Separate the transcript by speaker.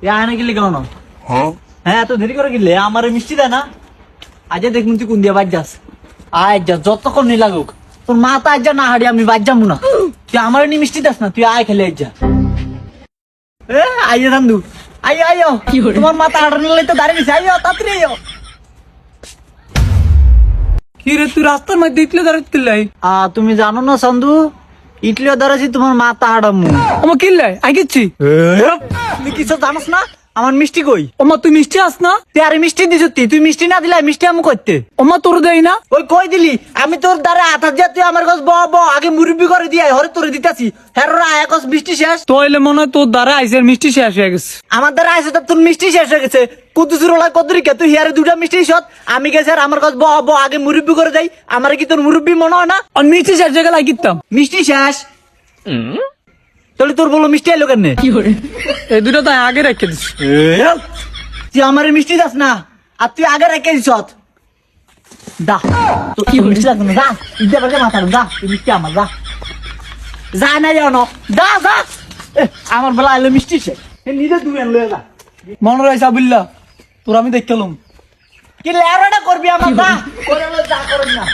Speaker 1: এ আয় না গেলে কেন? হ্যাঁ এত দেরি করে গেলে আমার মিষ্টি দেয় না। আজ দেখুন তুই কোন দিয়ে বাজ যাস। আয় যা যতক্ষণ নেই লাগুক, তোর মা তো আজ যা না হারি আমি বাজ যাবো না। তুই আমার নি মিষ্টি দাস না, তুই আয় খেলে আজ যা। এ আইয়া রান্দু, আইও আইও, তোমার মাথা হাঁটানো তো দাঁড়িয়ে গেছে, আইও তাড়াতাড়ি আইও।
Speaker 2: কি রে তুই রাস্তার মধ্যে ইটলে দাঁড়াতে কিল্লাই?
Speaker 1: তুমি জানো না সন্ধু, ইটলিও দাঁড়াচ্ছি তোমার মাথা হাঁটামু।
Speaker 2: আমার কিল্লাই আগেছি
Speaker 1: তুই কিছু জানোস না? আমার মিষ্টি কই?
Speaker 2: ওমা তুই মিষ্টি আস না?
Speaker 1: তুই আরে মিষ্টি দিছ, তুই মিষ্টি না দিলে মিষ্টি আমি করতে।
Speaker 2: ওমা তোর দেই না?
Speaker 1: ওই কই দিলি? আমি তোর দ্বারা আঠার যা, তুই আমার কাছে আগে মুরব্বি করে দিয়ে হরে তোরে দিতাছি। হেরোরা একস মিষ্টি শেষ।
Speaker 2: তোইলে মনে হয় তোর দ্বারা আইসের মিষ্টি শেষ হয়ে গেছে।
Speaker 1: আমার দ্বারা আছে তো তোর মিষ্টি শেষ হয়ে গেছে। কুদুসুর ওলা কদরিকে তুই হিয়ারে দুটা মিষ্টি সত আমি গেছে আর আমার কাছে আগে মুরব্বি করে যাই। আমার কি তোর মুরব্বি মনে হয় না?
Speaker 2: আর মিষ্টি শেষ জায়গা লাগিতাম।
Speaker 1: মিষ্টি শেষ তাহলে তোর বলো মিষ্টি এলো কেন?
Speaker 2: এই দুটো তো আগে রেখে দিস।
Speaker 1: তুই আমার মিষ্টি দাস না, আর তুই আগে রেখে দিস। দা তো কি মিষ্টি লাগবে না, দা ইদে বাগে মাথা দা, তুই মিষ্টি আমার দা, যা না যাও না, দা দা। আমার বেলা এলো মিষ্টি সে নিজে দুই আনলো না।
Speaker 2: মনে রাইসা বুল্লা তোর আমি দেখলাম।
Speaker 1: কি লেরাটা করবি আমার দা করে যা করেন না।